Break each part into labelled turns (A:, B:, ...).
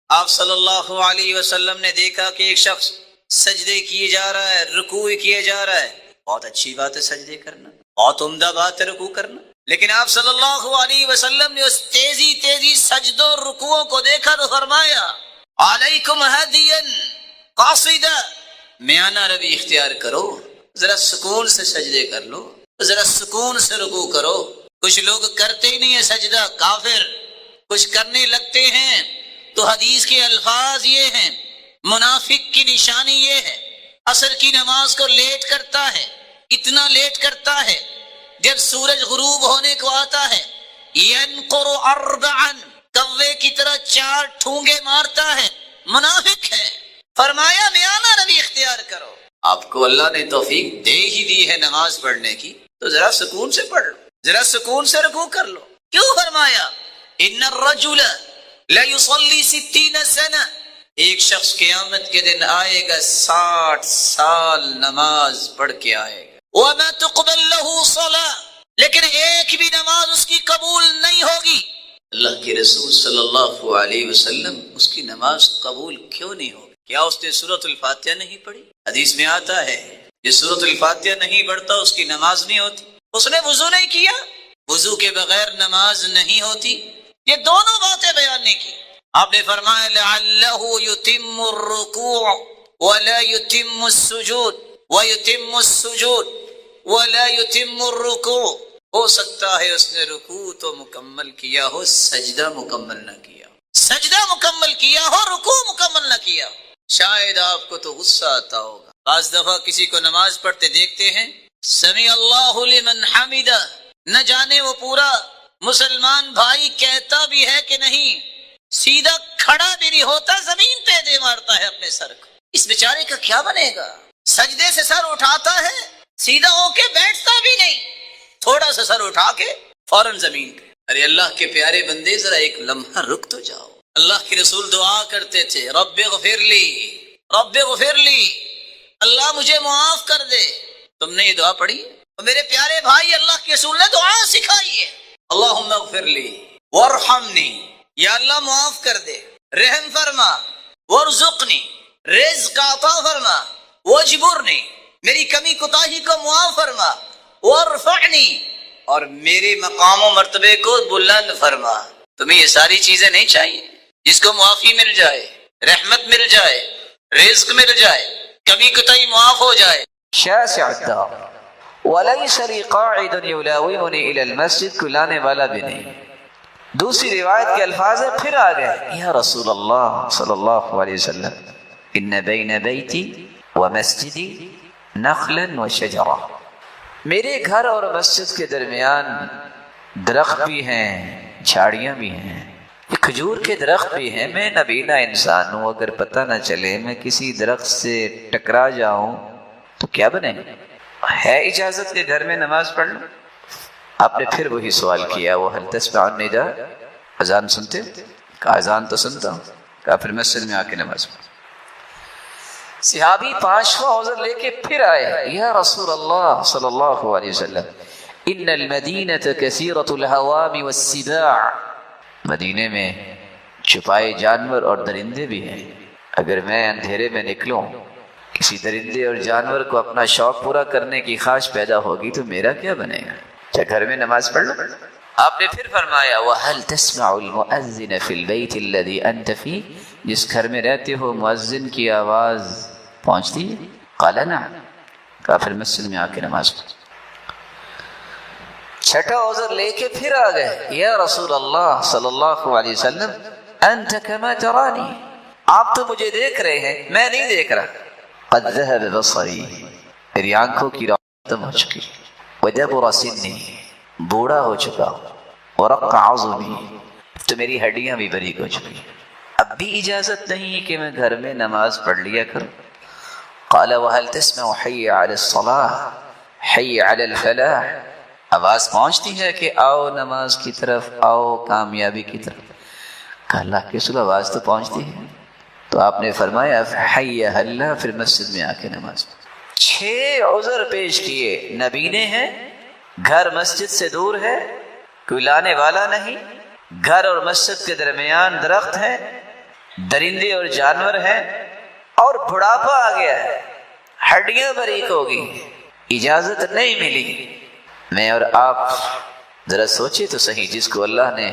A: آپ صلی اللہ علیہ وسلم نے دیکھا کہ ایک شخص سجدے کیے جا رہا ہے، رکوع کیے جا رہا ہے. بہت اچھی بات ہے سجدے کرنا، بہت عمدہ بات ہے رکوع کرنا، لیکن آپ صلی اللہ علیہ وسلم نے اس تیزی سجدوں رکوعوں کو دیکھا تو فرمایا علیکم ہدیا قاصدا، میانہ روی اختیار کرو، ذرا سکون سے سجدے کر لو، ذرا سکون سے رکوع کرو. کچھ لوگ کرتے ہی نہیں ہے سجدہ، کافر. کچھ کرنے لگتے ہیں تو حدیث کے الفاظ یہ ہیں، منافق کی نشانی یہ ہے عصر کی نماز کو لیٹ کرتا ہے، اتنا لیٹ کرتا ہے جب سورج غروب ہونے کو آتا ہے ینقر اربعا، کوے کی طرح 4 ٹھونگے مارتا ہے، منافق ہے. فرمایا میانہ روی اختیار کرو. آپ کو اللہ نے توفیق دے ہی دی ہے نماز پڑھنے کی تو ذرا سکون سے پڑھ لو، ذرا سکون سے رکوع کر لو. کیوں فرمایا ان الرجل لا يصلي 60 سنہ، ایک شخص قیامت کے دن آئے گا 60 سال نماز پڑھ کے آئے گا. وما تقبل له صلاة، لیکن ایک بھی نماز اس کی قبول نہیں ہوگی. اللہ کے رسول صلی اللہ علیہ وسلم اس کی نماز قبول کیوں نہیں ہوگی؟ کیا اس نے سورۃ الفاتحہ نہیں پڑھی؟ حدیث میں آتا ہے یہ سورۃ الفاتحہ نہیں پڑھتا اس کی نماز نہیں ہوتی. اس نے وضو نہیں کیا، وضو کے بغیر نماز نہیں ہوتی. یہ دونوں باتیں بیان نہیں کی. آپ نے فرمایا لعلہ یتم الرکوع ولا یتم السجود ویتم السجود ولا یتم الرکوع، ہو سکتا ہے اس نے رکوع تو مکمل کیا ہو، سجدہ مکمل نہ کیا، سجدہ مکمل کیا ہو، رکوع مکمل نہ کیا. شاید آپ کو تو غصہ آتا ہوگا. بعض دفعہ کسی کو نماز پڑھتے دیکھتے ہیں سمیع اللہ لمن حمدہ، نہ جانے وہ پورا مسلمان بھائی کہتا بھی ہے کہ نہیں، سیدھا کھڑا بھی نہیں ہوتا، زمین پہ دے مارتا ہے اپنے سر کو. اس بیچارے کا کیا بنے گا؟ سجدے سے سر اٹھاتا ہے، سیدھا ہو کے بیٹھتا بھی نہیں، تھوڑا سا سر اٹھا کے فوراً زمین پہ. ارے اللہ کے پیارے بندے ذرا ایک لمحہ رک تو جاؤ. اللہ کے رسول دعا کرتے تھے رب اغفر لی، رب اغفر لی، اللہ مجھے معاف کر دے. تم نے یہ دعا پڑھی؟ اور میرے پیارے بھائی اللہ کے رسول نے دعا سکھائی ہے اللہم اغفر لی وارحمنی، یا اللہ معاف کر دے، رحم فرما، وارزقنی، رزق عطا فرما، واجبرنی، میری کمی کوتاہی کو معاف فرما، وارفعنی، اور میرے مقام و مرتبے کو بلند فرما. تمہیں یہ ساری چیزیں نہیں چاہیے؟ جس کو معافی مل جائے، رحمت مل جائے، رزق مل جائے، کمی کوتاہی معاف ہو جائے.
B: شاسع الدار وليس لي قاعد يلاومني الى المسجد، کو لانے والا بھی نہیں. دوسری روایت کے الفاظ ہیں پھر آ گئے یا رسول اللہ صلی اللہ علیہ وسلم ان بین بیتی ومسجدی نخلا وشجرا، میرے گھر اور مسجد کے درمیان درخت بھی ہیں، جھاڑیاں بھی ہیں، کھجور کے درخت بھی ہیں. میں نبینا انسان ہوں، اگر پتہ نہ چلے میں کسی درخت سے ٹکرا جاؤں تو کیا بنے؟ ہے اجازت کہ گھر میں نماز پڑھ لوں؟ آپ نے پھر وہی سوال کیا وَهَلْ تَسْمَعُ النِّدَاءَ، اذان سنتے؟ کہا اذان تو سنتا ہوں. کہا پھر مسجد میں آ کے نماز پڑھ. صحابی 5واں عذر لے کے پھر آئے یا رسول اللہ صلی اللہ علیہ وسلم ان المدینة کثیرۃ الحوام والسباع، مدینے میں چھپائے جانور اور درندے بھی ہیں. اگر میں اندھیرے میں نکلوں کسی درندے اور جانور کو اپنا شوق پورا کرنے کی خواہش پیدا ہوگی تو میرا کیا بنے گا؟ کیا گھر میں نماز پڑھ لو؟ آپ نے پھر فرمایا وَهَلْ تَسْمَعُ الْمُؤَذِّنَ فِي الْبَيْتِ الَّذِي أَنْتَ فِيهِ، جس گھر میں رہتے ہو مؤذن کی آواز پہنچتی ہے؟ قَالَ نَعَمْ، کہا پھر مسجد میں آ کے نماز پڑھ. چھٹا عذر لے کے پھر آ گئے یا رسول اللہ صلی اللہ علیہ وسلم انت کما ترانی، آپ تو مجھے دیکھ رہے ہیں، میں نہیں دیکھ رہا. قد ذهب بصری، میری آنکھوں کی روشنی ختم ہو چکی، وجبر سنی، بوڑھا ہو چکا، ورق عظمی، تو میری ہڈیاں بھی باریک ہو چکی. اب بھی اجازت نہیں کہ میں گھر میں نماز پڑھ لیا کروں. قال وهل تسمع حي على الصلاة حي على الفلاح، آواز پہنچتی ہے کہ آؤ نماز کی طرف، آؤ کامیابی کی طرف. کہا اللہ کے رسول آواز تو پہنچتی ہے. تو آپ نے فرمایا حی اللہ، پھر مسجد میں آ کے نماز. 6 عذر پیش کیے، نبینے ہیں، گھر مسجد سے دور ہے، کوئی لانے والا نہیں، گھر اور مسجد کے درمیان درخت ہے، درندے اور جانور ہیں اور بڑھاپا آ گیا ہے، ہڈیاں باریک ہوگی، اجازت نہیں ملی۔ میں اور آپ ذرا سوچے تو صحیح، جس کو اللہ نے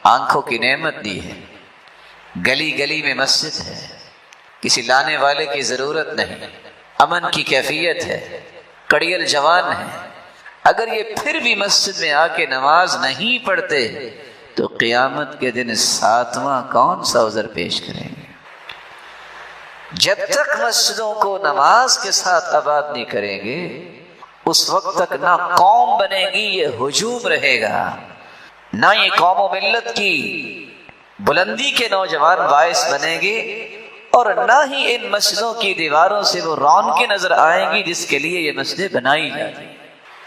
B: آنکھوں کی نعمت دی ہے، گلی گلی میں مسجد ہے، کسی لانے والے کی ضرورت نہیں، امن کی کیفیت ہے، کڑیل جوان ہے، اگر یہ پھر بھی مسجد میں آ کے نماز نہیں پڑھتے تو قیامت کے دن 7واں کون سا عذر پیش کریں گے؟ جب تک مسجدوں کو نماز کے ساتھ آباد نہیں کریں گے اس وقت تک نہ قوم بنے گی، یہ ہجوم رہے گا، نہ یہ قوم و ملت کی بلندی کے نوجوان باعث بنیں گے، اور نہ ہی ان مسجدوں کی دیواروں سے وہ رونقیں نظر آئیں گی جس کے لیے یہ مسجدیں بنائی جاتی۔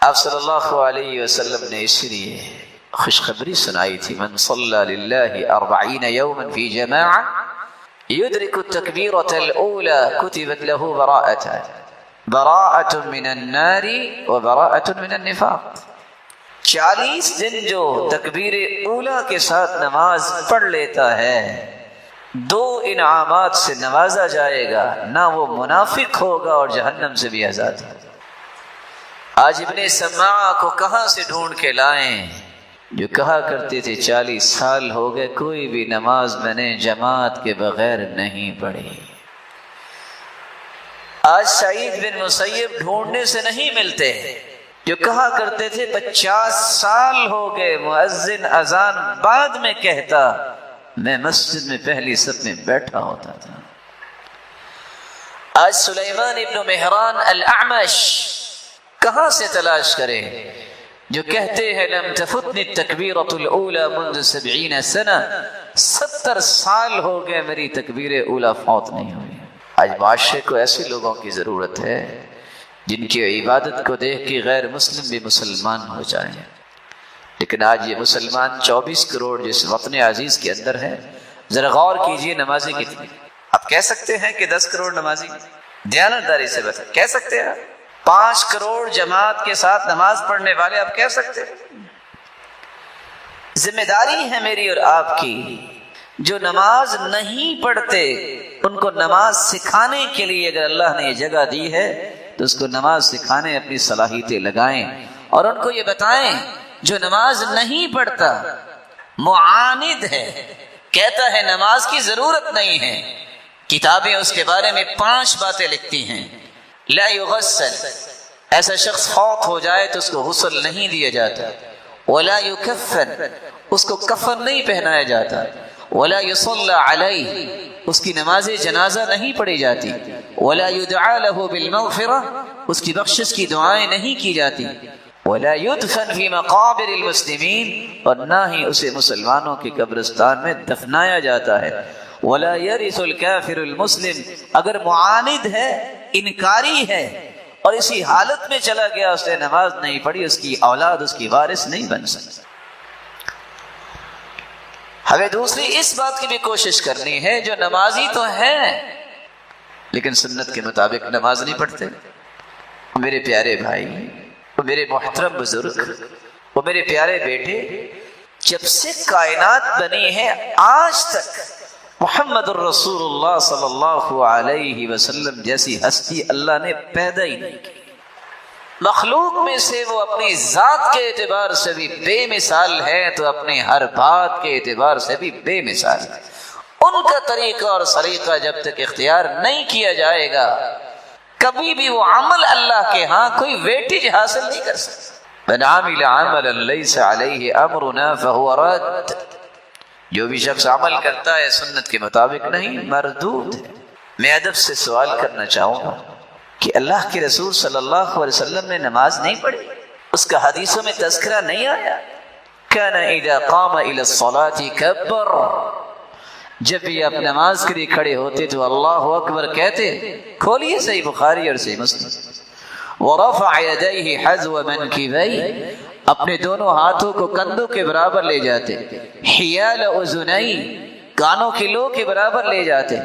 B: آپ صلی اللہ علیہ وسلم نے اس لیے خوشخبری سنائی تھی، من صلی للہ 40 یوما فی جماعہ یدرک التکبیرۃ الاولی کتبت له براءۃ من النار وبراءۃ من النفاق۔ 40 دن جو تکبیر اولی کے ساتھ نماز پڑھ لیتا ہے 2 انعامات سے نوازا جائے گا، نہ وہ منافق ہوگا اور جہنم سے بھی آزاد ہوگا۔ آج ابن سماع کو کہاں سے ڈھونڈ کے لائیں جو کہا کرتے تھے 40 سال ہو گئے کوئی بھی نماز میں نے جماعت کے بغیر نہیں پڑھی۔ آج سعید بن مسیب ڈھونڈنے سے نہیں ملتے جو کہا کرتے تھے 50 سال ہو گئے مؤذن اذان بعد میں کہتا، میں مسجد میں پہلی صف میں بیٹھا ہوتا تھا۔ آج سلیمان ابن مہران الاعمش کہاں سے تلاش کرے جو کہتے ہیں لم تفتنی التکبیرۃ الاولی منذ 70 سنہ، 70 سال ہو گئے میری تکبیر اولی فوت نہیں ہوئی۔ آج معاشرے کو ایسے لوگوں کی ضرورت ہے جن کی عبادت کو دیکھ کے غیر مسلم بھی مسلمان ہو جائیں، لیکن آج یہ مسلمان 24 کروڑ جس وطن عزیز کے اندر ہے، ذرا غور کیجئے نمازی کتنے؟ آپ کہہ سکتے ہیں کہ 10 کروڑ نمازی؟ دیانتداری سے بتا کہہ سکتے ہیں؟ 5 کروڑ جماعت کے ساتھ نماز پڑھنے والے آپ کہہ سکتے ہیں؟ ذمہ داری ہے میری اور آپ کی، جو نماز نہیں پڑھتے ان کو نماز سکھانے کے لیے اگر اللہ نے یہ جگہ دی ہے تو اس کو نماز سکھانے اپنی صلاحیتیں لگائیں، اور ان کو یہ بتائیں جو نماز نہیں پڑھتا معاند ہے، کہتا ہے نماز کی ضرورت نہیں ہے، کتابیں اس کے بارے میں 5 باتیں لکھتی ہیں۔ لا یغسل، ایسا شخص فوت ہو جائے تو اس کو غسل نہیں دیا جاتا، ولا یکفن، اس کو کفن نہیں پہنایا جاتا، ولا یصلی علیہ، اس کی نماز جنازہ نہیں پڑھی جاتی، ولا یدعا له بالمغفرہ، اس کی بخشش کی دعائیں نہیں کی جاتی، ولا يدفن في مقابر المسلمین، اور نہ ہی اسے مسلمانوں کے قبرستان میں دفنایا جاتا ہے، ولا يرث الكافر المسلم، اگر معاند ہے انکاری ہے اور اسی حالت میں چلا گیا اس نے نماز نہیں پڑھی، اس کی اولاد اس کی وارث نہیں بن سکتی۔ ہمیں دوسری اس بات کی بھی کوشش کرنی ہے جو نمازی تو ہیں لیکن سنت کے مطابق نماز نہیں پڑھتے، میرے پیارے بھائی، وہ میرے محترم بزرگ، وہ میرے پیارے بیٹے، جب سے کائنات بنی ہے آج تک محمد الرسول اللہ صلی اللہ علیہ وسلم جیسی ہستی اللہ نے پیدا ہی نہیں کی۔ مخلوق میں سے وہ اپنی ذات کے اعتبار سے بھی بے مثال ہے تو اپنی ہر بات کے اعتبار سے بھی بے مثال ہے۔ ان کا طریقہ اور سلیقہ جب تک اختیار نہیں کیا جائے گا کبھی بھی وہ عمل اللہ کے ہاں کوئی ویٹیج حاصل نہیں کر سکتا۔ من عمل عملا لیس علیہ امرنا فہو رد، جو بھی شخص عمل کرتا ہے سنت کے مطابق نہیں، مردود ہے۔ میں ادب سے سوال کرنا چاہوں گا کہ اللہ کے رسول صلی اللہ علیہ وسلم نے نماز نہیں پڑھی؟ اس کا حدیثوں میں تذکرہ نہیں آیا؟ کان اذا قام الى الصلاة کبر، جب بھی آپ نماز کے لیے کھڑے ہوتے تو اللہ اکبر کہتے۔ کھولیے صحیح بخاری اور صحیح مسلم۔ ورفع یدیہ حذو منکبیہ، اپنے دونوں ہاتھوں کو کندھوں کے برابر لے جاتے، حیال اذنیہ، کانوں کی لو کے برابر لے جاتے،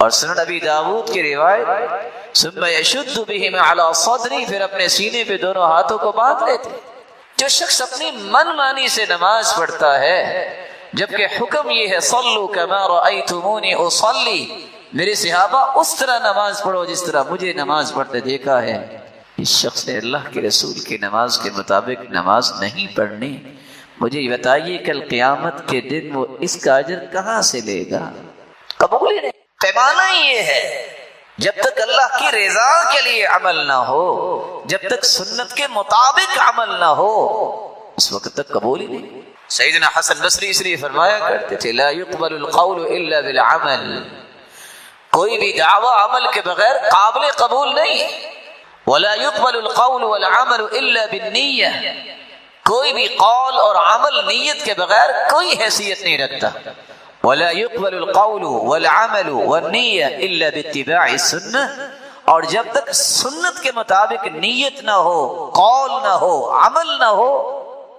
B: اور سنن ابی داؤد کی روایت ثم یشد بہما علی صدری، پھر اپنے سینے پہ دونوں ہاتھوں کو باندھ لیتے۔ جو شخص اپنی من مانی سے نماز پڑھتا ہے، جبکہ حکم یہ ہے صلو کما رأیتمونی اصلی، میرے صحابہ اس طرح نماز پڑھو جس طرح مجھے نماز پڑھتے دیکھا ہے۔ اس شخص نے اللہ کے رسول کی نماز کے مطابق نماز نہیں پڑھنی، مجھے یہ بتائیے کل قیامت کے دن وہ اس کا اجر کہاں سے لے گا؟ قبول ہی نہیں۔ پیمانہ یہ ہے، جب تک اللہ کی رضا کے لیے عمل نہ ہو، جب تک سنت کے مطابق عمل نہ ہو، اس وقت تک قبول ہی نہیں۔ سیدنا حسن بصری اس لیے فرمایا کرتے تھے لا يقبل القول الا بالعمل، کوئی بھی دعویٰ عمل کے بغیر قابل قبول نہیں۔ ولا يقبل القول والعمل الا بالنیہ، کوئی بھی قول اور عمل نیت کے بغیر کوئی حیثیت نہیں رکھتا۔ ولا يقبل القول والعمل والنیہ الا باتباع السنہ، اور جب تک سنت کے مطابق نیت نہ ہو، قول نہ ہو، عمل نہ ہو،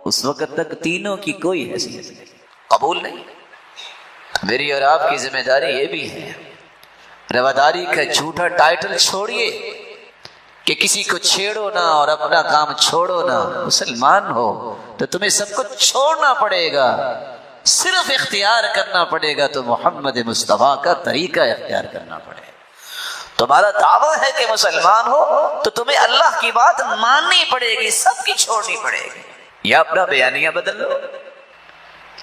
B: اس وقت تک تینوں کی کوئی حیثیت نہیں، قبول نہیں۔ میری اور آپ کی ذمہ داری یہ بھی ہے، رواداری کا جھوٹا ٹائٹل چھوڑیے کہ کسی کو چھیڑو نہ اور اپنا کام چھوڑو نہ۔ مسلمان ہو تو تمہیں سب کچھ چھوڑنا پڑے گا، صرف اختیار کرنا پڑے گا تو محمد مصطفیٰ کا طریقہ اختیار کرنا پڑے گا۔ تمہارا دعویٰ ہے کہ مسلمان ہو تو تمہیں اللہ کی بات ماننی پڑے گی، سب کی چھوڑنی پڑے گی۔ یا اپنا بیانیہ بدل لو،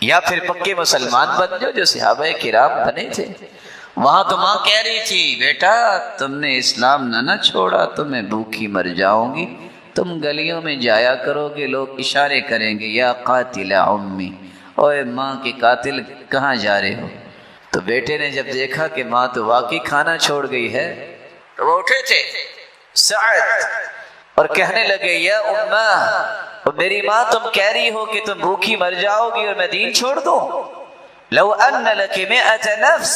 B: یا پھر پکے مسلمان بن جاؤ جو صحابہ کرام بنے تھے۔ وہاں تو ماں کہہ رہی تھی بیٹا تم نے اسلام نہ چھوڑا تو میں بھوکی مر جاؤں گی، تم گلیوں میں جایا کرو گے، لوگ اشارے کریں گے یا قاتل امی، اوے ماں کے قاتل کہاں جا رہے ہو؟ تو بیٹے نے جب دیکھا کہ ماں تو واقعی کھانا چھوڑ گئی ہے تو وہ اٹھے تھے سعد اور کہنے لگے یا اماں، میری ماں تم کہہ رہی ہو کہ تم بھوکی مر جاؤ گی اور میں دین چھوڑ دوں؟ لو ان لک 100 نفس،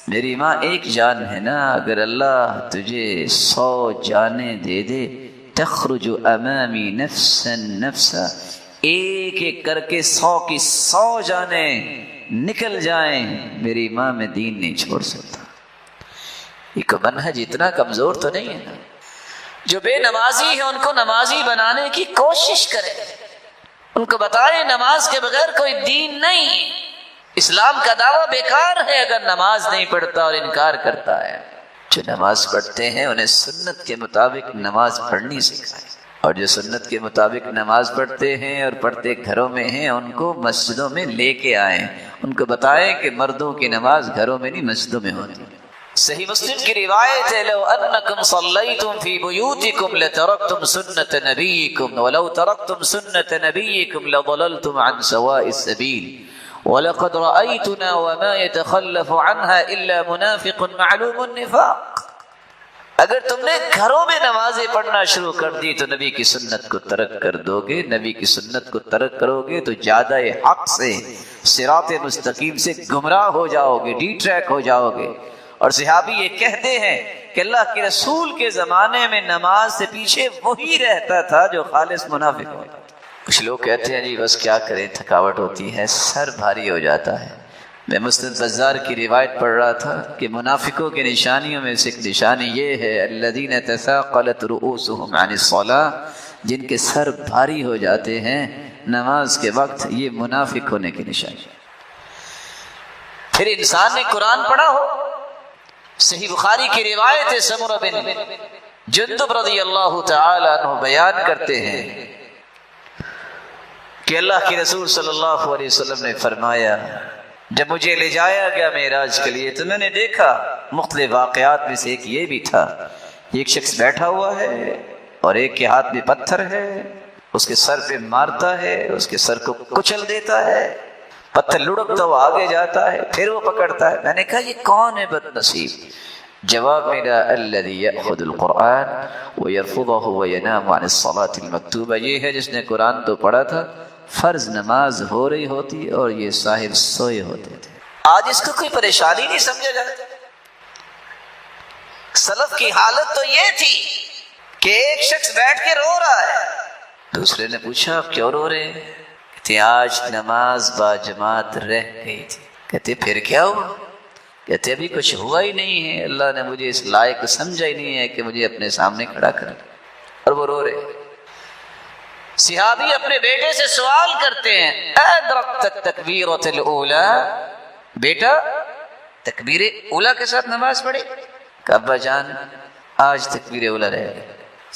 B: میری ماں ایک جان ہے نا، اگر اللہ تجھے 100 جانیں دے دے، تخرج امامی نفسا نفسا، ایک ایک کر کے 100 کی 100 جانیں نکل جائیں، میری ماں میں دین نہیں چھوڑ سکتا۔ یہ کو منہج اتنا کمزور تو نہیں ہے نا؟ جو بے نمازی ہیں ان کو نمازی بنانے کی کوشش کریں، ان کو بتائیں نماز کے بغیر کوئی دین نہیں، اسلام کا دعویٰ بیکار ہے اگر نماز نہیں پڑھتا اور انکار کرتا ہے۔ جو نماز پڑھتے ہیں انہیں سنت کے مطابق نماز پڑھنی سکھائیں، اور جو سنت کے مطابق نماز پڑھتے ہیں اور پڑھتے گھروں میں ہیں ان کو مسجدوں میں لے کے آئیں، ان کو بتائیں کہ مردوں کی نماز گھروں میں نہیں مسجدوں میں ہوتی۔ صحیح مسلم کی روایت ہے لو انکم صلیتم فی بیوتکم لترکتم سنت نبیکم ولو ترکتم سنت نبیکم لضللتم عن سواء السبیل وَلَقَدْ رَأَيْتُنَا وَمَا يَتَخَلَّفُ عَنْهَا إِلَّا مُنَافِقٌ مَعْلُومُ النِّفَاقِ، اگر تم نے گھروں میں نمازیں پڑھنا شروع کر دی تو نبی کی سنت کو ترک کر دو گے، نبی کی سنت کو ترک کرو گے تو جادہ حق سے، صراط مستقیم سے گمراہ ہو جاؤ گے، ڈی ٹریک ہو جاؤ گے۔ اور صحابی یہ کہتے ہیں کہ اللہ کے رسول کے زمانے میں نماز سے پیچھے وہی رہتا تھا جو خالص منافق ہوتا۔ کچھ لوگ کہتے ہیں جی بس کیا کریں، تھکاوٹ ہوتی ہے، سر بھاری ہو جاتا ہے۔ میں مسند بزار کی روایت پڑھ رہا تھا کہ منافقوں کی نشانیوں میں سے ایک نشانی یہ ہے الذین تثاقلت رؤوسهم عن الصلاة، جن کے سر بھاری ہو جاتے ہیں نماز کے وقت، یہ منافق ہونے کی نشانی۔ پھر انسان نے قرآن پڑھا ہو، صحیح بخاری کی روایت ہے سمرہ بن جندب رضی اللہ تعالی عنہ بیان کرتے ہیں کہ اللہ کے رسول صلی اللہ علیہ وسلم نے فرمایا جب مجھے لے جایا گیا معراج کے لیے تو میں نے دیکھا مختلف واقعات میں سے ایک یہ بھی تھا، ایک شخص بیٹھا ہوا ہے اور ایک کے ہاتھ میں پتھر ہے، اس کے سر پہ مارتا ہے، اس کے سر کو کچل دیتا ہے، پتھر لڑکتا ہوا آگے جاتا ہے، پھر وہ پکڑتا ہے۔ میں نے کہا یہ کون ہے بد نصیب؟ جواب میرا الذی یأخذ القرآن ویرفضہ وینام عن الصلاة المکتوبہ، یہ ہے جس نے قرآن تو پڑھا تھا، فرض نماز ہو رہی ہوتی اور یہ صاحب سوئے ہوتے تھے۔ آج اس کو کوئی پریشانی نہیں سمجھا جاتا۔ سلف کی حالت تو یہ تھی کہ ایک شخص بیٹھ کے رو رہا ہے، دوسرے نے پوچھا آپ کیوں رو رہے ہیں؟ کہتے آج نماز با جماعت رہ گئی تھی۔ کہتے پھر کیا ہوا؟ کہتے ابھی کچھ ہوا ہی نہیں ہے، اللہ نے مجھے اس لائق سمجھا ہی نہیں ہے کہ مجھے اپنے سامنے کھڑا کر، اور وہ رو رہے۔ صحابی اپنے بیٹے سے سوال کرتے ہیں ادرکت التکبیرۃ الاولی، بیٹا تکبیر اولی کے ساتھ نماز پڑھی؟ کہ ابا جان آج تکبیر اولی رہ گئی۔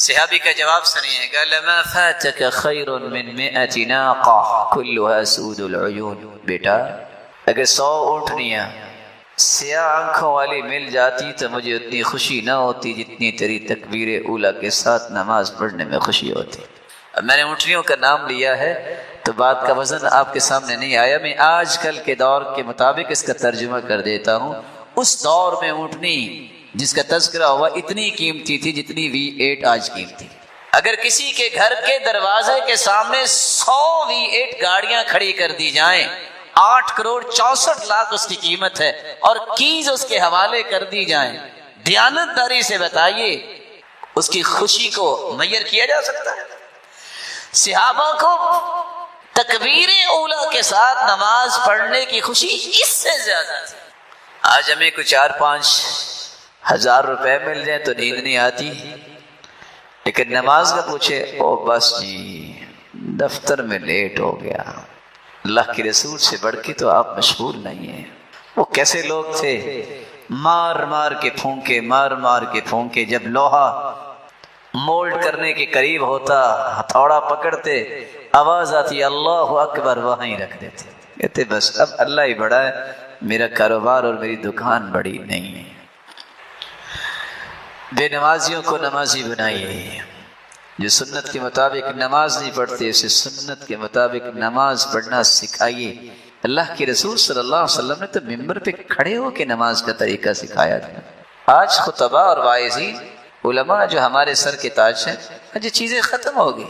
B: صحابی کا جواب سنیے گا، لما فاتک خیر من 100 ناقہ کلها سود العیون، بیٹا اگر 100 اونٹنیاں سیاہ آنکھوں والی مل جاتی تو مجھے اتنی خوشی نہ ہوتی جتنی تیری تکبیر اولی کے ساتھ نماز پڑھنے میں خوشی ہوتی۔ اب میں نے اونٹنیوں کا نام لیا ہے تو بات کا وزن آپ کے سامنے نہیں آیا، میں آج کل کے دور کے مطابق اس کا ترجمہ کر دیتا ہوں۔ اس دور میں اونٹنی جس کا تذکرہ ہوا اتنی قیمتی تھی جتنی V8 آج قیمتی۔ اگر کسی کے گھر کے دروازے کے سامنے 100 V8 گاڑیاں کھڑی کر دی جائیں، 8 کروڑ 64 لاکھ اس کی قیمت ہے، اور کیز اس کے حوالے کر دی جائیں، دیانتداری سے بتائیے اس کی خوشی کو معیار کیا جا سکتا ہے؟ صحابہ کو تکبیر اولی کے ساتھ نماز پڑھنے کی خوشی اس سے زیادہ تھی۔ آج ہمیں کوئی 4-5 ہزار روپے مل جائیں تو نیند نہیں آتی، لیکن نماز کا پوچھے او بس جی دفتر میں لیٹ ہو گیا۔ اللہ کے رسول سے بڑھ کے تو آپ مشغول نہیں ہیں۔ وہ کیسے لوگ تھے، مار مار کے پھونکے، جب لوہا مولڈ کرنے کے قریب ہوتا ہتھوڑا پکڑتے، آواز آتی اللہ اکبر، وہیں رکھ دیتے، کہتے بس اب اللہ ہی بڑا ہے، میرا کاروبار اور میری دکان بڑی نہیں ہے۔ بے نمازیوں کو نمازی بنائیے، جو سنت کے مطابق نماز نہیں پڑھتے اسے سنت کے مطابق نماز پڑھنا سکھائیے۔ اللہ کے رسول صلی اللہ علیہ وسلم نے تو ممبر پہ کھڑے ہو کے نماز کا طریقہ سکھایا تھا۔ آج خطباء اور واعظین علماء جو ہمارے سر کے تاج ہیں، یہ چیزیں ختم ہو گئی،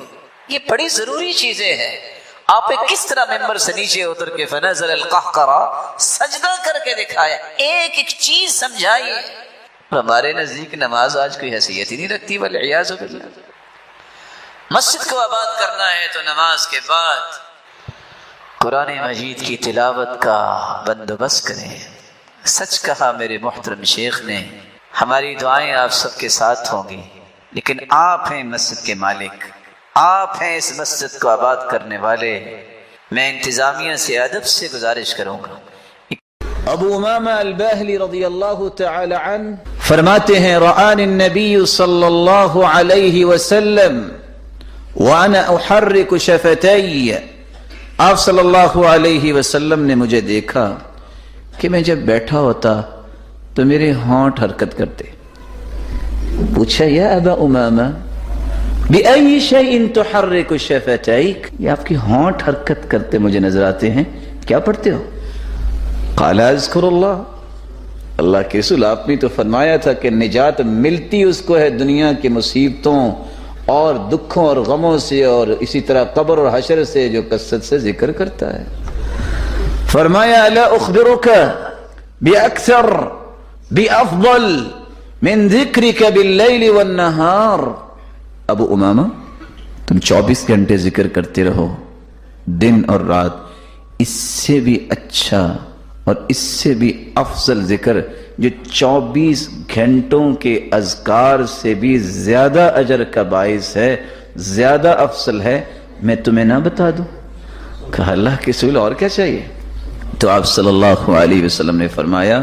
B: یہ بڑی ضروری چیزیں ہیں۔ آپ کس طرح ممبر سے نیچے اتر کے فنزل القہقرہ سجدہ کر کے دکھایا، ایک ایک چیز سمجھائیے۔ ہمارے نزدیک نماز آج کوئی حیثیت ہی نہیں رکھتی، والعیاذ باللہ۔ مسجد کو آباد کرنا ہے تو نماز کے بعد قرآن مجید کی تلاوت کا بندوبست کریں۔ سچ کہا میرے محترم شیخ نے، ہماری دعائیں آپ سب کے ساتھ ہوں گی، لیکن آپ ہیں مسجد کے مالک، آپ ہیں اس مسجد کو آباد کرنے والے۔ میں انتظامیہ سے ادب سے گزارش کروں گا۔
C: ابو امامہ الباہلی رضی اللہ تعالی عنہ فرماتے ہیں، رآنی النبی صلی اللہ علیہ وسلم وانا احرک شفتی، آپ صلی اللہ علیہ وسلم نے مجھے دیکھا کہ میں جب بیٹھا ہوتا تو میرے ہونٹ حرکت کرتے۔ پوچھا یا ابا امامہ بأي شيء تحرك شفتيك، یہ آپ کی ہونٹ حرکت کرتے مجھے نظر آتے ہیں، کیا پڑھتے ہو؟ قال اذکر اللہ، اللہ کے رسول آپ نے تو فرمایا تھا کہ نجات ملتی اس کو ہے دنیا کی مصیبتوں اور دکھوں اور غموں سے، اور اسی طرح قبر اور حشر سے جو کثرت سے ذکر کرتا ہے۔ فرمایا الا اخبرک باکثر بافضل من ذکرک باللیل والنہار، ابو امامہ تم 24 گھنٹے ذکر کرتے رہو دن اور رات، اس سے بھی اچھا اور اس سے بھی افضل ذکر جو 24 گھنٹوں کے اذکار سے بھی زیادہ اجر کا باعث ہے، زیادہ افضل ہے، میں تمہیں نہ بتا دوں؟ کہا اللہ کے رسول اور کیا چاہیے؟ تو آپ صلی اللہ علیہ وسلم نے فرمایا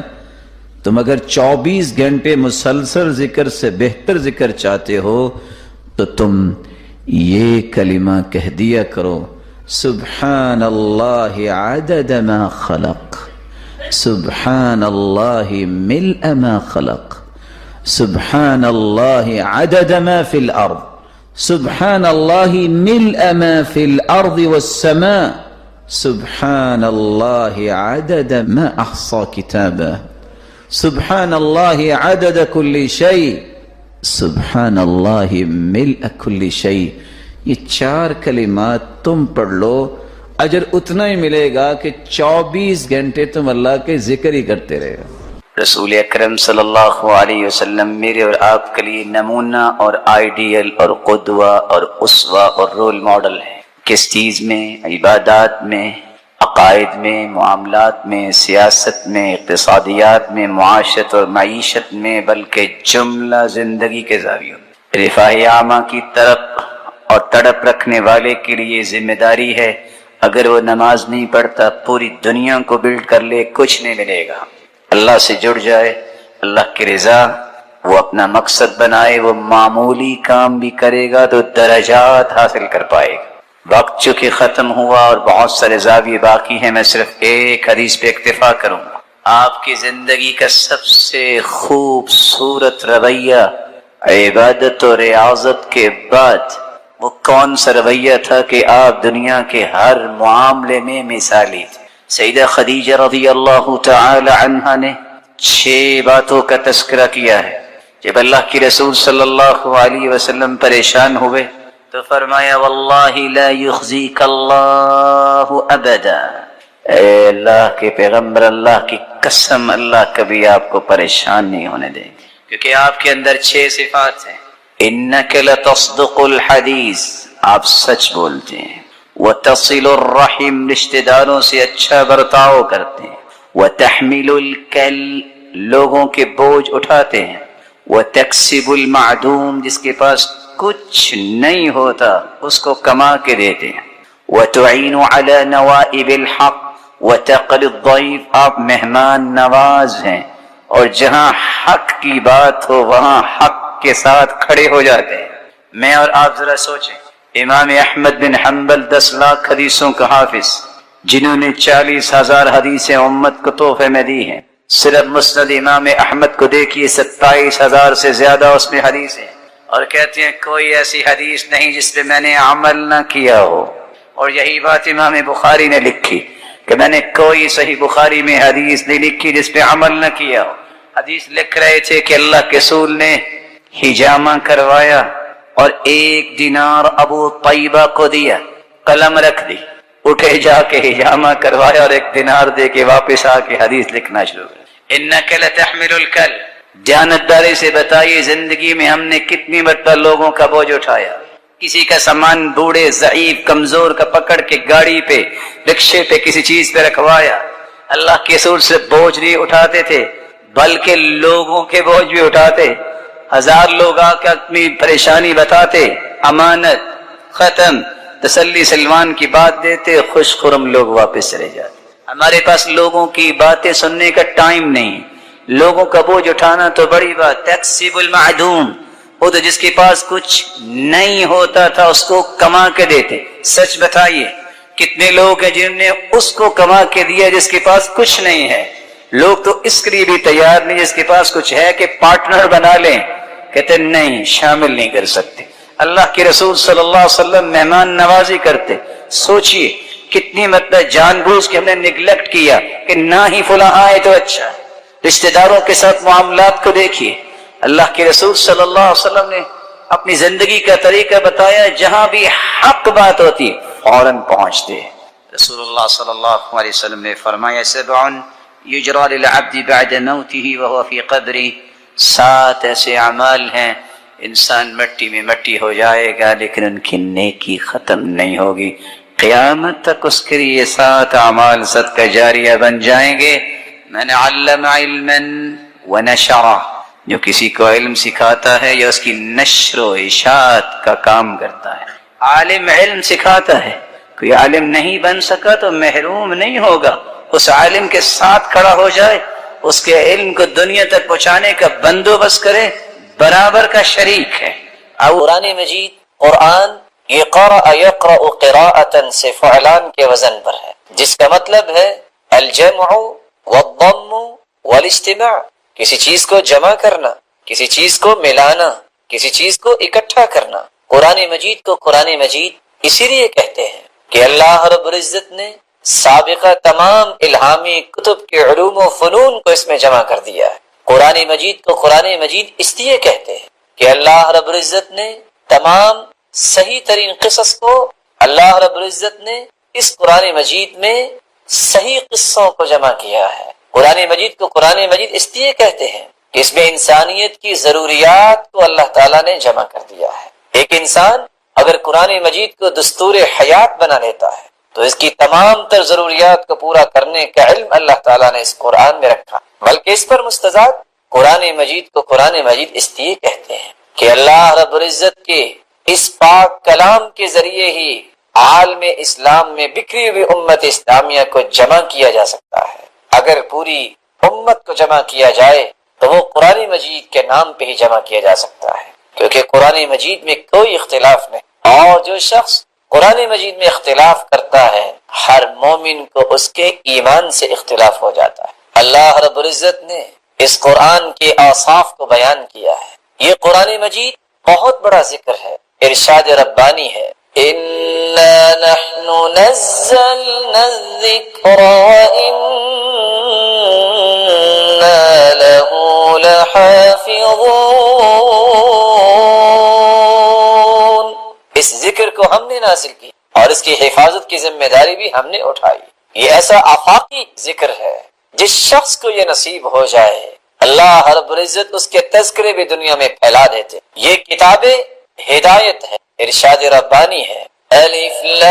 C: تم اگر 24 گھنٹے مسلسل ذکر سے بہتر ذکر چاہتے ہو تو تم یہ کلمہ کہہ دیا کرو، سبحان اللہ عدد ما خلق، سبحان اللہ ملء ما خلق، سبحان اللہ عدد ما فی الارض، سبحان اللہ ملء ما فی الارض والسماء، سبحان اللہ عدد ما احصى کتابہ، سبحان اللہ عدد کل شیء، سبحان اللہ ملء کل شیء۔ یہ 4 کلمات تم پڑھ لو، اجر اتنا ہی ملے گا کہ 24 گھنٹے تم اللہ کے ذکر ہی کرتے رہے گا۔
A: رسول اکرم صلی اللہ علیہ وسلم میرے اور آپ کے لیے نمونہ اور آئیڈیل اور قدوہ اور اسوہ اور رول ماڈل ہے۔ کس چیز میں؟ عبادات میں، عقائد میں، معاملات میں، سیاست میں، اقتصادیات میں، معاشرت اور معیشت میں، بلکہ جملہ زندگی کے زاویوں۔ رفاہ عامہ کی طرف اور تڑپ رکھنے والے کے لیے ذمہ داری ہے، اگر وہ نماز نہیں پڑھتا پوری دنیا کو بلڈ کر لے کچھ نہیں ملے گا۔ اللہ سے جڑ جائے، اللہ کی رضا وہ اپنا مقصد بنائے، وہ معمولی کام بھی کرے گا تو درجات حاصل کر پائے گا۔ وقت چونکہ ختم ہوا اور بہت سارے زاویے باقی ہیں، میں صرف ایک حدیث پہ اکتفا کروں گا۔ آپ کی زندگی کا سب سے خوبصورت رویہ عبادت و ریاضت کے بعد وہ کون سا رویہ تھا کہ آپ دنیا کے ہر معاملے میں مثالی تھے؟ سیدہ خدیجہ رضی اللہ تعالی عنہا نے 6 باتوں کا تذکرہ کیا ہے۔ جب اللہ کی رسول صلی اللہ علیہ وسلم پریشان ہوئے تو فرمایا واللہ لا یخزیک اللہ ابدا، اے اللہ کے پیغمبر، اللہ کی قسم اللہ کبھی آپ کو پریشان نہیں ہونے دیں گے، کیونکہ آپ کے اندر 6 صفات ہیں۔ انک لتصدق الحدیث، آپ سچ بولتے ہیں، وتصل الرحم، رشتہ داروں سے اچھا برتاؤ کرتے ہیں، وتحمل الکل، لوگوں کے بوجھ اٹھاتے ہیں، وتکسب المعدوم، جس کے پاس کچھ نہیں ہوتا اس کو کما کے دیتے ہیں، وتعین علی نوائب الحق وتقری الضیف، آپ مہمان نواز ہیں اور جہاں حق کی بات ہو وہاں حق کے ساتھ کھڑے ہو جاتے ہیں۔ میں اور آپ ذرا سوچیں، امام احمد بن حنبل 10 لاکھ حدیثوں کا حافظ، جنہوں نے 40,000 حدیثیں امت کو تحفے میں دی ہیں، صرف مسند امام احمد کو دیکھیے 27,000 سے زیادہ اس میں حدیثیں، اور کہتے ہیں کوئی ایسی حدیث نہیں جس پہ میں نے عمل نہ کیا ہو۔ اور یہی بات امام بخاری نے لکھی کہ میں نے کوئی صحیح بخاری میں حدیث نہیں لکھی جس پہ عمل نہ کیا ہو۔ حدیث لکھ رہے تھے کہ اللہ کے رسول نے حجامہ کروایا اور 1 دینار ابو طیبہ کو دیا، قلم رکھ دی، اٹھے جا کے حجامہ کروایا اور 1 دینار دے کے واپس آ کے حدیث لکھنا شروع کر۔ انک لتحمل الکل، دیانتداری سے بتائیے زندگی میں ہم نے کتنی مرتبہ لوگوں کا بوجھ اٹھایا، کسی کا سامان بوڑھے ضعیف کمزور کا پکڑ کے گاڑی پہ رکشے پہ کسی چیز پہ رکھوایا۔ اللہ کے رسول سے بوجھ نہیں اٹھاتے تھے بلکہ لوگوں کے بوجھ بھی اٹھاتے۔ 1000 لوگ آ کے اپنی پریشانی بتاتے، امانت ختم، تسلی سلمان کی بات دیتے، خوش خرم لوگ واپس چلے جاتے۔ ہمارے پاس لوگوں کی باتیں سننے کا ٹائم نہیں، لوگوں کا بوجھ اٹھانا تو بڑی بات۔ تکسب المعدوم، وہ تو جس کے پاس کچھ نہیں ہوتا تھا اس کو کما کے دیتے۔ سچ بتائیے کتنے لوگ ہیں جنہوں نے اس کو کما کے دیا جس کے پاس کچھ نہیں ہے؟ لوگ تو اس کے لیے بھی تیار نہیں جس کے پاس کچھ ہے کہ پارٹنر بنا لیں، کہتے نہیں، شامل نہیں کر سکتے۔ اللہ کے رسول صلی اللہ علیہ وسلم مہمان نوازی کرتے، سوچئے کتنی مطلب جان بوجھ کے ہم نے نیگلیکٹ کیا کہ نہ ہی فلاں آئے تو اچھا۔ رشتہ داروں کے ساتھ معاملات کو دیکھیے، اللہ کے رسول صلی اللہ علیہ وسلم نے اپنی زندگی کا طریقہ بتایا، جہاں بھی حق بات ہوتی فوراً پہنچتے۔ رسول اللہ صلی اللہ علیہ وسلم نے فرمایا 7 یجرى للعبد بعد موته وهو في قبره، 7 ایسے اعمال ہیں انسان مٹی میں مٹی ہو جائے گا لیکن ان کی نیکی ختم نہیں ہوگی، قیامت تک اس کے لیے 7 اعمال صدقہ جاریہ بن جائیں گے۔ من علم علما ونشرہ، جو کسی کو علم سکھاتا ہے یا اس کی نشر و اشاعت کا کام کرتا ہے۔ عالم علم سکھاتا ہے، کوئی عالم نہیں بن سکا تو محروم نہیں ہوگا، اس عالم کے ساتھ کھڑا ہو جائے، اس کے علم کو دنیا تک پہنچانے کا بندوبست کرے، برابر کا شریک ہے۔
B: قرآن مجید، قرآن یہ قرأ یقرأ قراءة سے فعلان کے وزن پر ہے، جس کا مطلب ہے الجمع والضم والاجتماع، کسی چیز کو جمع کرنا، کسی چیز کو ملانا، کسی چیز کو اکٹھا کرنا۔ قرآن مجید کو قرآن مجید اسی لیے کہتے ہیں کہ اللہ رب العزت نے سابقہ تمام الہامی کتب کے علوم و فنون کو اس میں جمع کر دیا ہے۔ قرآن مجید کو قرآن مجید اس لیے کہتے ہیں کہ اللہ رب العزت نے تمام صحیح ترین قصص کو، اللہ رب العزت نے اس قرآن مجید میں صحیح قصوں کو جمع کیا ہے۔ قرآن مجید کو قرآن مجید اس لیے کہتے ہیں کہ اس میں انسانیت کی ضروریات کو اللہ تعالیٰ نے جمع کر دیا ہے۔ ایک انسان اگر قرآن مجید کو دستور حیات بنا لیتا ہے تو اس کی تمام تر ضروریات کو پورا کرنے کا علم اللہ تعالیٰ نے اس قرآن میں رکھا، بلکہ اس پر مستزاد قرآن مجید کو قرآن مجید اس لیے کہتے ہیں کہ اللہ رب العزت کے اس پاک کلام کے ذریعے ہی عالم اسلام میں بکھری ہوئی امت اسلامیہ کو جمع کیا جا سکتا ہے۔ اگر پوری امت کو جمع کیا جائے تو وہ قرآن مجید کے نام پہ ہی جمع کیا جا سکتا ہے، کیونکہ قرآن مجید میں کوئی اختلاف نہیں، اور جو شخص قرآن مجید میں اختلاف کرتا ہے ہر مومن کو اس کے ایمان سے اختلاف ہو جاتا ہے۔ اللہ رب العزت نے اس قرآن کے اوصاف کو بیان کیا ہے۔ یہ قرآن مجید بہت بڑا ذکر ہے، ارشاد ربانی ہے، اِنَّا نَحْنُ نَزَّلْنَا الذِّكْرَ وَإِنَّا لَهُ لَحَافِظُونَ۔ اس ذکر کو ہم نے نازل کی اور اس کی حفاظت کی ذمہ داری بھی ہم نے اٹھائی۔ یہ ایسا آفاقی ذکر ہے، جس شخص کو یہ نصیب ہو جائے اللہ رب العزت اس کے تذکرے بھی دنیا میں پھیلا دیتے۔ یہ کتاب ہدایت ہے، ارشاد ربانی ہے، الف لام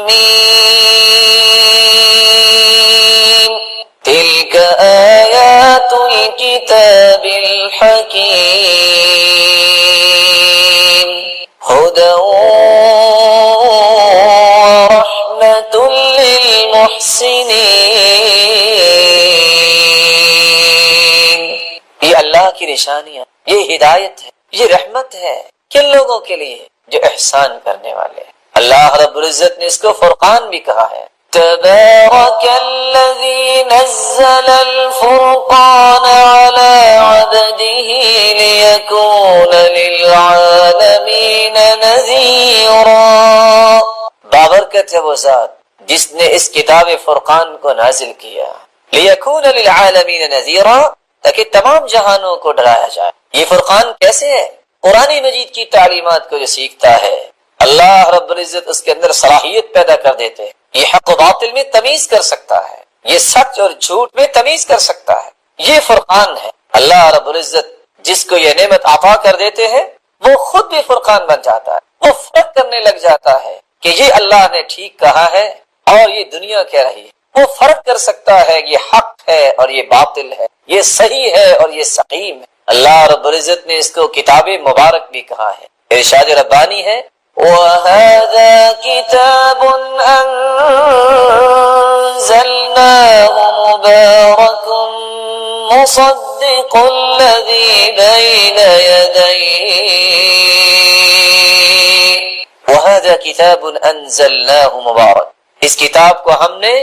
B: میم تلک آیات الکتاب الحکیم ہدی ورحمۃ للمحسنین۔ یہ اللہ کی نشانیاں، یہ ہدایت ہے، یہ رحمت ہے کن لوگوں کے لیے؟ جو احسان کرنے والے ہیں۔ اللہ رب العزت نے اس کو فرقان بھی کہا ہے، تبارک الذی نزل الفرقان علی عبدہ لیکون للعالمین نذیرا۔ بابرکت ہے وہ ذات جس نے اس کتاب فرقان کو نازل کیا، لیکون للعالمین نذیرا، تاکہ تمام جہانوں کو ڈرایا جائے۔ یہ فرقان کیسے ہے؟ قرآن مجید کی تعلیمات کو جو سیکھتا ہے اللہ رب العزت اس کے اندر صلاحیت پیدا کر دیتے ہیں، یہ حق و باطل میں تمیز کر سکتا ہے، یہ سچ اور جھوٹ میں تمیز کر سکتا ہے۔ یہ فرقان ہے۔ اللہ رب العزت جس کو یہ نعمت عطا کر دیتے ہیں وہ خود بھی فرقان بن جاتا ہے، وہ فرق کرنے لگ جاتا ہے کہ یہ اللہ نے ٹھیک کہا ہے اور یہ دنیا کہہ رہی ہے۔ وہ فرق کر سکتا ہے یہ حق ہے اور یہ باطل ہے، یہ صحیح ہے اور یہ سقیم ہے۔ اللہ رب العزت نے اس کو کتاب مبارک بھی کہا ہے، ارشاد ربانی ہے، وَهَذَا كِتَابٌ أَنزَلْنَاهُ مُبَارَكٌ مُصَدِّقُ الَّذِي بَيْنَ يَدَيْهِ وَهَذَا كِتَابٌ أَنزَلْنَاهُ مُبَارَكٌ۔ اس کتاب کو ہم نے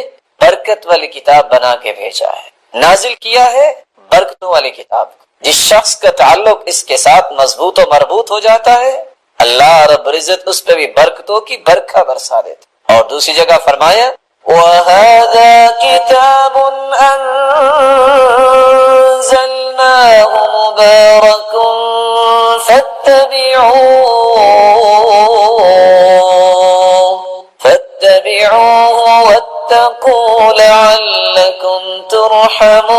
B: برکت والی کتاب بنا کے بھیجا ہے، نازل کیا ہے برکتوں والی کتاب کو۔ جس شخص کا تعلق اس کے ساتھ مضبوط و مربوط ہو جاتا ہے اللہ رب العزت اس پہ بھی برکتوں کی برکھا برسا دیتے۔ اور دوسری جگہ فرمایا وَهَذَا كِتَابٌ أَنزَلْنَاهُ مُبَارَكٌ فَاتَّبِعُوهُ وَاتَّقُوا لَعَلَّكُمْ تُرْحَمُونَ۔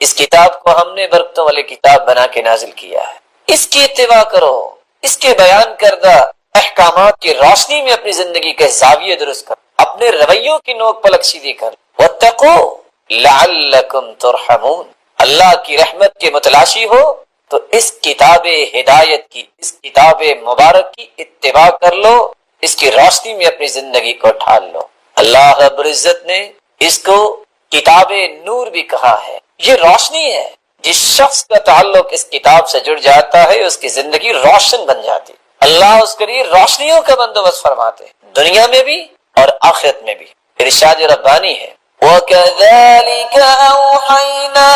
B: اس کتاب کو ہم نے برکتوں والی کتاب بنا کے نازل کیا ہے، اس کی اتباع کرو، اس کے بیان کردہ احکامات کی روشنی میں اپنی زندگی کے زاویے درست کرو، اپنے رویوں کی نوک پلک سیدھی کرو، واتقوا لعلکم ترحمون۔ اللہ کی رحمت کے متلاشی ہو تو اس کتاب ہدایت کی، اس کتاب مبارک کی اتباع کر لو، اس کی روشنی میں اپنی زندگی کو ڈھال لو۔ اللہ رب العزت نے اس کو کتاب نور بھی کہا ہے، یہ روشنی ہے، جس شخص کا تعلق اس کتاب سے جڑ جاتا ہے اس کی زندگی روشن بن جاتی، اللہ اس کے لیے روشنیوں کا بندوبست فرماتے ہیں، دنیا میں بھی اور آخرت میں بھی۔ ارشاد ربانی ہے وَكَذَلِكَ أَوْحَيْنَا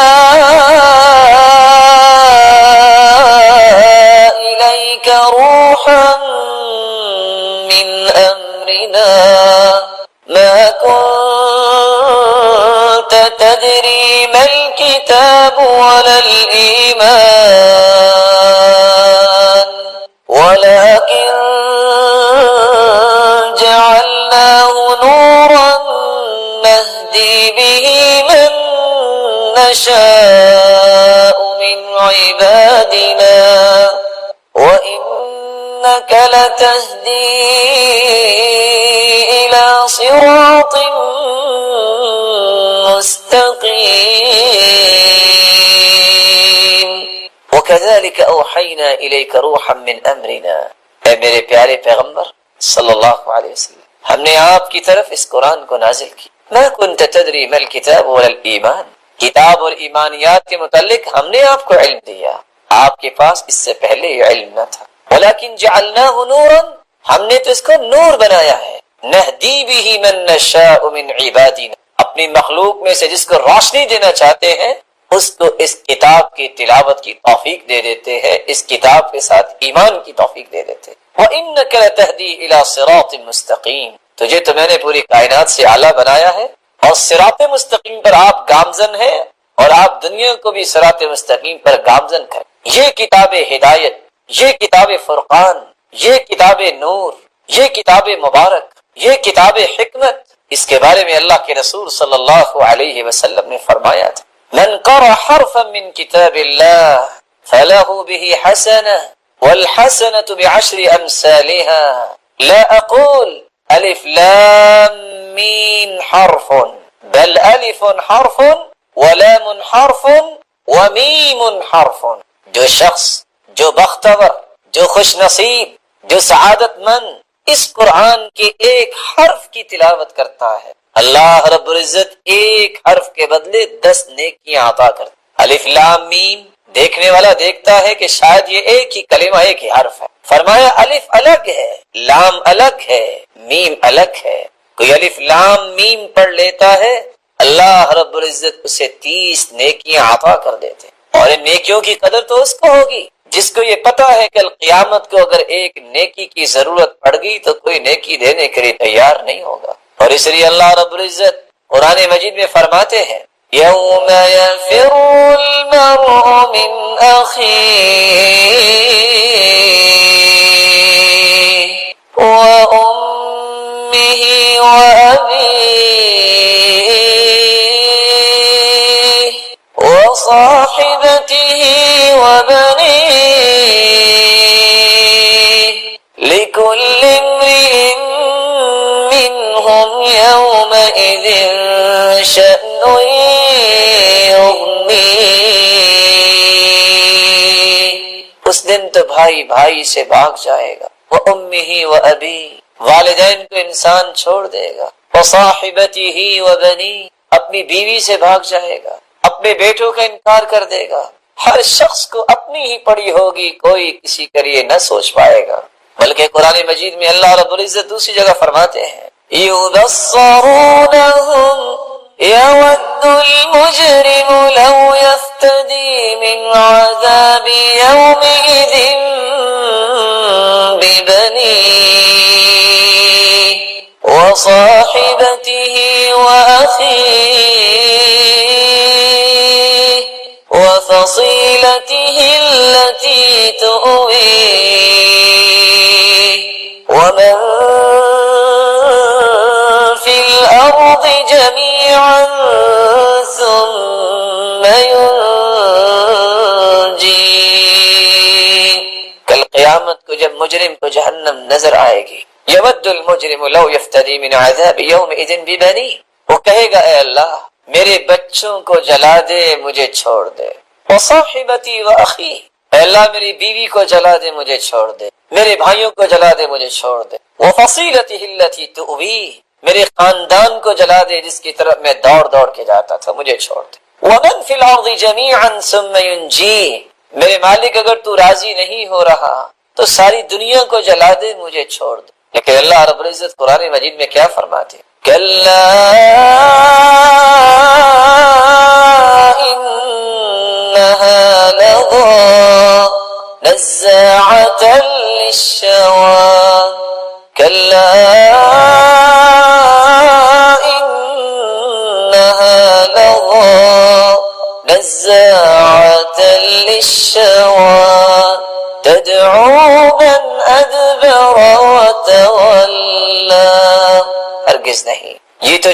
B: إِلَيْكَ رُوحًا مِّنْ أَمْرِنَا مَا كُنتَ تَدْرِي مَا الْكِتَابُ وَلَا الْإِيمَانُ وَلَكِنْ جَعَلْنَاهُ نُورًا نَهْدِي بِهِ مَن نَّشَاءُ مِنْ عِبَادِنَا وَإِنَّكَ لَتَهْدِي إِلَى صِرَاطٍ مستقيم وكذلك أوحينا إليك روحا من أمرنا اے میرے پیارے پیغمبر صلی اللہ علیہ وسلم، ہم نے آپ کی طرف اس قرآن کو نازل کی۔ ما كنت تدري ما الكتاب ولا الإيمان، کتاب اور ایمانیات کے متعلق ہم نے آپ کو علم دیا، آپ کے پاس اس سے پہلے یہ علم نہ تھا۔ ولكن جعلناه نورا، ہم نے تو اس کو نور بنایا ہے، نہدی به من نشاء من عبادنا، اپنی مخلوق میں سے جس کو روشنی دینا چاہتے ہیں اس کو اس کتاب کی تلاوت کی توفیق دے دیتے ہیں، اس کتاب کے ساتھ ایمان کی توفیق دے دیتے ہیں۔ وَإِنَّكَ لَتَهْدِي إِلَى صِرَاطٍ مُسْتَقِيمٍ، تجھے تو میں نے پوری کائنات سے اعلیٰ بنایا ہے اور صراط مستقیم پر آپ گامزن ہیں، اور آپ دنیا کو بھی صراط مستقیم پر گامزن کریں۔ یہ کتاب ہدایت، یہ کتاب فرقان، یہ کتاب نور، یہ کتاب مبارک، یہ کتاب حکمت، اس کے بارے میں اللہ کے رسول صلی اللہ علیہ وسلم نے فرمایا تھا، من قرأ حرفا من کتاب اللہ فله به حسنہ والحسنة بعشر أمثالها لا أقول ألف لام ميم حرف بل ألف حرف ولام حرف وميم حرف۔ جو شخص، جو بختور، جو خوش نصیب، جو سعادت مند اس قرآن کے ایک حرف کی تلاوت کرتا ہے، اللہ رب العزت ایک حرف کے بدلے 10 نیکیاں عطا کرتا۔ الف لام میم، دیکھنے والا دیکھتا ہے کہ شاید یہ ایک ہی کلمہ، ایک ہی حرف ہے، فرمایا الف الگ ہے، لام الگ ہے، میم الگ ہے۔ کوئی الف لام میم پڑھ لیتا ہے، اللہ رب العزت اسے 30 نیکیاں عطا کر دیتے، اور ان نیکیوں کی قدر تو اس کو ہوگی جس کو یہ پتا ہے کہ قیامت کو اگر ایک نیکی کی ضرورت پڑ گئی تو کوئی نیکی دینے کے لیے تیار نہیں ہوگا۔ اور اس لیے اللہ رب العزت قرآن مجید میں فرماتے ہیں، یوم یفر المرء من اخیہ وامہ وابیہ وصاحبته وبنيه لكل امرئ منهم يومئذ شأن يغنيه، اس دن تو بھائی بھائی سے بھاگ جائے گا، وامہ وابیہ، والدین کو انسان چھوڑ دے گا، وصاحبته وبنيه، اپنی بیوی سے بھاگ جائے گا، اپنے بیٹوں کا انکار کر دے گا۔ ہر شخص کو اپنی ہی پڑی ہوگی، کوئی کسی کے لیے نہ سوچ پائے گا۔ بلکہ قرآن مجید میں اللہ رب العزت دوسری جگہ فرماتے ہیں، یبصرونہم یود المجرم لو یفتدی من عذاب یومئذ ببنیہ وصاحبته وأخيه وفصيلته التي تؤويه ومن في الأرض جميعا ثم ينجيه۔ کل قیامت کو جب مجرم کو جہنم نظر آئے گی، یود المجرم لو یفتدی من عذاب یومئذ ببنیہ، وہ کہے گا اے اللہ میرے بچوں کو جلا دے، مجھے چھوڑ دے، وصاحبتی واخی، اے اللہ میری بیوی کو جلا دے، مجھے چھوڑ دے، میرے بھائیوں کو جلا دے، مجھے چھوڑ دے، وفصیلتہ التی تؤویہ، میرے خاندان کو جلا دے جس کی طرف میں دوڑ دوڑ کے جاتا تھا، مجھے چھوڑ دے، ومن فی الارض جمیعا ثم ینجیہ، میرے مالک اگر تو راضی نہیں ہو رہا تو ساری دنیا کو جلا دے، مجھے چھوڑ دے۔ لیکن اللہ رب العزت قرآن مجید میں کیا فرماتے ہیں، کلا انہا لظی نزاعۃ للشوی، کلا انہا لظی نزاعۃ للشوی تدعو من ادبر وتولى، ہرگز نہیں، یہ تو